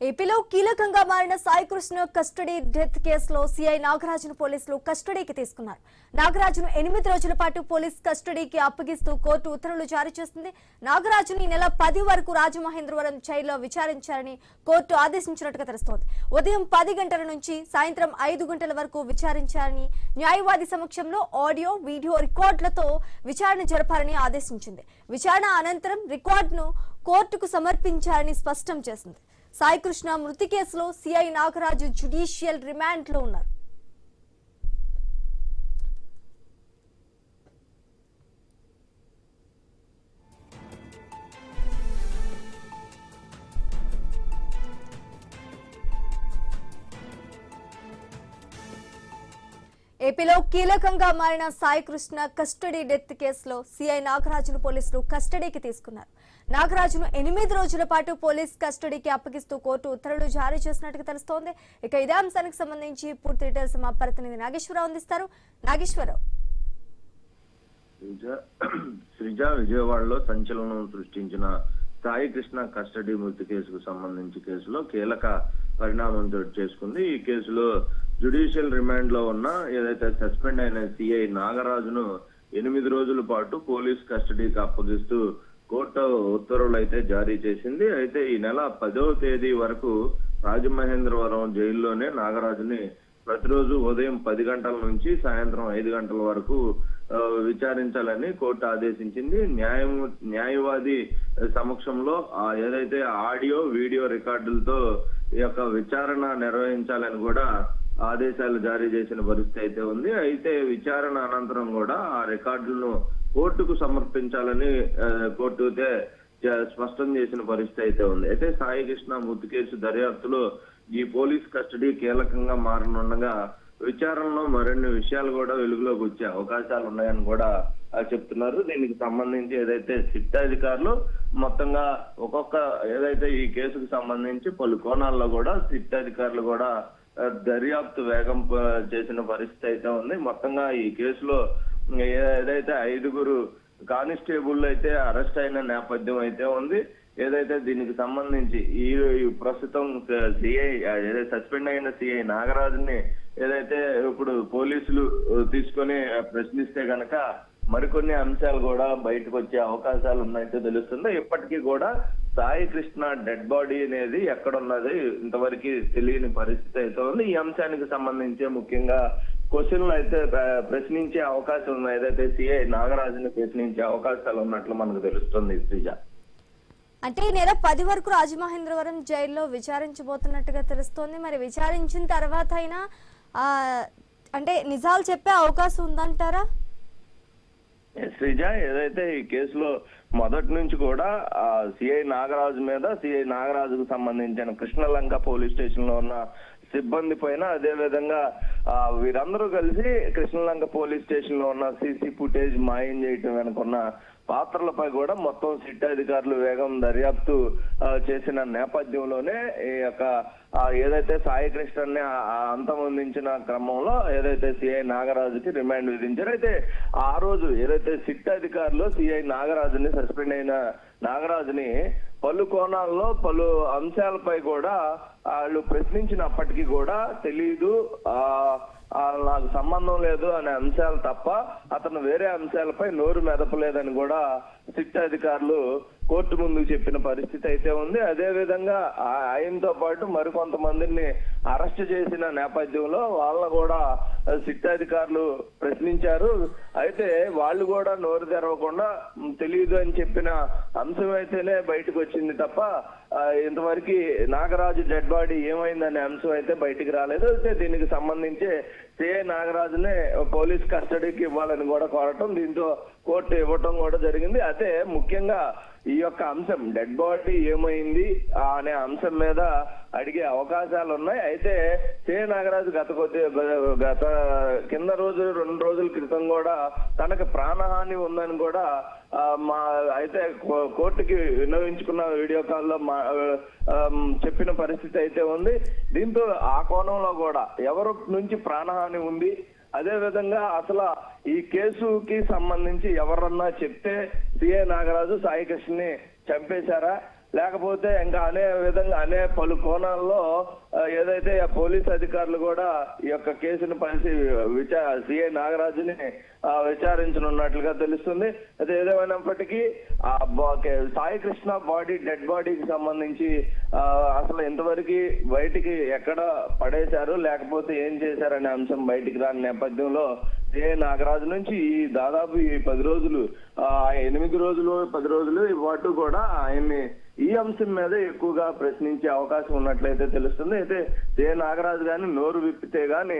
ఏపీలో కీలకంగా మారిన సాయికృష్ణ కస్టడీ డెత్ కేసులో సీఐ నాగరాజును పోలీసులు కస్టడీకి తీసుకున్నారు. నాగరాజును 8 రోజుల పాటు పోలీస్ కస్టడీకి అప్పగిస్తూ కోర్టు ఉత్తర్వులు జారీ చేసింది. నాగరాజును ఈ నెల 10 వరకు రాజమహేంద్రవరం జైల్లో విచారించాలని కోర్టు ఆదేశించినట్టుగా తెలుస్తోంది. ఉదయం 10 గంటల నుంచి సాయంత్రం 5 గంటల వరకు విచారించాలని, న్యాయవాది సమక్షంలో ఆడియో, వీడియో రికార్డులతో విచారణ జరపాలని ఆదేశించింది. విచారణ అనంతరం రికార్డును కోర్టుకు సమర్పించాలని స్పష్టం చేసింది. సాయికృష్ణ మృతి కేసులో సిఐ నాగరాజు జ్యుడిషియల్ రిమాండ్ లో ఉన్నారు. ఏపీలో కీలకంగా మారిన సాయికృష్ణ కస్టడీ డెత్ కేసులో సీఐ నాగరాజును పోలీసులు కస్టడీకి తీసుకున్నారు. నాగరాజును 8 రోజుల పాటు పోలీస్ కస్టడీకి అప్పగిస్తూ కోర్టు ఉత్తర్వులు జారీ చేసినట్టుగా తెలుస్తోంది. ఇక ఇదే అంశానికి సంబంధించి పూర్తి డీటెయిల్స్ మా ప్రతినిధి నాగేశ్వరరావు అందిస్తారు. నాగేశ్వరరావు, విజయవాడలో సంచలనం సృష్టించిన సాయికృష్ణ కస్టడీ మృతి కేసుకు సంబంధించి కేసులో కీలక పరిణామం చోటు చేసుకుంది. ఈ కేసులో జ్యుడిషియల్ రిమాండ్ లో ఉన్న ఏదైతే సస్పెండ్ అయిన సిఐ నాగరాజును 8 రోజుల పాటు పోలీస్ కస్టడీకి అప్పగిస్తూ కోర్టు ఉత్తర్వులు అయితే జారీ చేసింది. అయితే ఈ నెల 10వ తేదీ వరకు రాజమహేంద్రవరం జైల్లోనే నాగరాజుని ప్రతిరోజు ఉదయం 10 గంటల నుంచి సాయంత్రం 5 గంటల వరకు విచారించాలని కోర్టు ఆదేశించింది. న్యాయవాది సమక్షంలో ఏదైతే ఆడియో, వీడియో రికార్డులతో ఈ యొక్క విచారణ నిర్వహించాలని కూడా ఆదేశాలు జారీ చేసిన పరిస్థితి అయితే ఉంది. అయితే విచారణ అనంతరం కూడా ఆ రికార్డులను కోర్టుకు సమర్పించాలని కోర్టు అయితే స్పష్టం చేసిన పరిస్థితి అయితే ఉంది. అయితే సాయికృష్ణ మృతి కేసు దర్యాప్తులో ఈ పోలీస్ కస్టడీ కీలకంగా మారనుండగా విచారణలో మరిన్ని విషయాలు కూడా వెలుగులోకి వచ్చే అవకాశాలు ఉన్నాయని కూడా చెప్తున్నారు. దీనికి సంబంధించి ఏదైతే సిట్ అధికారులు మొత్తంగా ఒక్కొక్క ఏదైతే ఈ కేసుకు సంబంధించి పలు కోణాల్లో కూడా సిట్ అధికారులు కూడా దర్యాప్తు వేగం చేసిన పరిస్థితి అయితే ఉంది. మొత్తంగా ఈ కేసులో ఏదైతే 5 కానిస్టేబుల్ అయితే అరెస్ట్ అయిన నేపథ్యం అయితే ఉంది. ఏదైతే దీనికి సంబంధించి ఈ ప్రస్తుతం సిఐ ఏదైతే సస్పెండ్ అయిన సిఐ నాగరాజుని ఏదైతే ఇప్పుడు పోలీసులు తీసుకొని ప్రశ్నిస్తే గనక మరికొన్ని అంశాలు కూడా బయటకు వచ్చే అవకాశాలు ఉన్నాయితే తెలుస్తుంది. ఇప్పటికీ కూడా సాయికృష్ణ డెడ్ బాడీ అనేది ఎక్కడున్నది ఇంతవరకు తెలియని పరిస్థితి అయితే ఉంది. ఈ అంశానికి సంబంధించి ముఖ్యంగా క్వశ్చన్లు అయితే ప్రశ్నించే అవకాశం ఉన్నాయి. ఏదైతే సిఐ నాగరాజుని ప్రశ్నించే అవకాశాలు ఉన్నట్లు మనకు తెలుస్తుంది. శ్రీజ, అంటే ఈ నెల 10 వరకు రాజమహేంద్రవరం జైల్లో విచారించబోతున్నట్టుగా తెలుస్తోంది. మరి విచారించిన తర్వాత అయినా అంటే నిజాలు చెప్పే అవకాశం ఉందంటారా? శ్రీజ, ఏదైతే ఈ కేసులో మొదటి నుంచి కూడా సిఐ నాగరాజు మీద, సిఐ నాగరాజుకు సంబంధించిన కృష్ణలంక పోలీస్ స్టేషన్ లో ఉన్న సిబ్బంది పైన, అదే విధంగా వీరందరూ కలిసి కృష్ణలంక పోలీస్ స్టేషన్ లో ఉన్న సీసీ ఫుటేజ్ మాయం చేయటం వెనుకున్న పాత్రలపై కూడా మొత్తం సిట్ అధికారులు వేగం దర్యాప్తు చేసిన నేపథ్యంలోనే ఈ యొక్క ఏదైతే సాయికృష్ణని అంతమొందించిన క్రమంలో ఏదైతే సిఐ నాగరాజుకి రిమాండ్ విధించారు. అయితే ఆ రోజు ఏదైతే సిట్ అధికారులు సిఐ నాగరాజుని, సస్పెండ్ అయిన నాగరాజుని పలు కోణాల్లో పలు అంశాలపై కూడా వాళ్ళు ప్రశ్నించినప్పటికీ కూడా తెలీదు, నాకు సంబంధం లేదు అనే అంశాలు తప్ప అతను వేరే అంశాలపై నోరు మెదపలేదని కూడా సిట్ అధికారులు కోర్టు ముందు చెప్పిన పరిస్థితి అయితే ఉంది. అదే విధంగా ఆయనతో పాటు మరికొంతమందిని అరెస్ట్ చేసిన నేపథ్యంలో వాళ్ళని కూడా సిట్ అధికారులు ప్రశ్నించారు. అయితే వాళ్ళు కూడా నోరు తెరవకుండా తెలియదు అని చెప్పిన అంశం అయితేనే బయటకు వచ్చింది తప్ప ఇంతవరకు నాగరాజు డెడ్ బాడీ ఏమైందనే అంశం అయితే బయటికి రాలేదు. అయితే దీనికి సంబంధించి సిఐ నాగరాజునే పోలీస్ కస్టడీకి ఇవ్వాలని కూడా కోరటం, దీంతో కోర్టు ఇవ్వటం కూడా జరిగింది. అయితే ముఖ్యంగా ఈ యొక్క అంశం డెడ్ బాడీ ఏమైంది అనే అంశం మీద అడిగే అవకాశాలు ఉన్నాయి. అయితే సిఐ నాగరాజు గత కింద రోజు 2 రోజుల క్రితం కూడా తనకు ప్రాణహాని ఉందని కూడా అయితే కోర్టుకి విన్నవించుకున్న వీడియో కాల్లో చెప్పిన పరిస్థితి అయితే ఉంది. దీంతో ఆ కోణంలో కూడా ఎవరి నుంచి ప్రాణహాని ఉంది, అదే విధంగా అసలు ఈ కేసుకి సంబంధించి ఎవరన్నా చెప్తే సిఐ నాగరాజు సాయికృష్ణని చంపేశారా, లేకపోతే ఇంకా అనే పలు కోణాల్లో ఏదైతే పోలీస్ అధికారులు కూడా ఈ యొక్క కేసును సిఐ నాగరాజుని విచారించనున్నట్లుగా తెలుస్తుంది. అయితే ఏదేమైనప్పటికీ సాయి కృష్ణ డెడ్ బాడీకి సంబంధించి అసలు ఇంతవరకు బయటికి ఎక్కడ పడేశారు లేకపోతే ఏం చేశారనే అంశం బయటికి రాని నేపథ్యంలో సిఐ నాగరాజు నుంచి దాదాపు ఈ 10 రోజులు 8 రోజులు 10 రోజులు పాటు కూడా ఆయన్ని ఈ అంశం మీద ఎక్కువగా ప్రశ్నించే అవకాశం ఉన్నట్లయితే తెలుస్తుంది. అయితే సిఐ నాగరాజు గాని నోరు విప్పితే గాని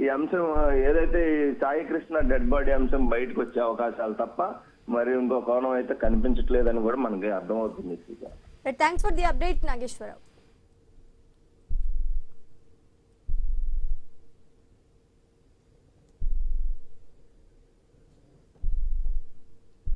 ఈ అంశం ఏదైతే ఈ సాయి కృష్ణ డెడ్ బాడీ అంశం బయటకు వచ్చే అవకాశాలు తప్ప మరి ఇంకో కోణం అయితే కనిపించట్లేదని కూడా మనకి అర్థమవుతుంది. Thanks for the update Nageswararao.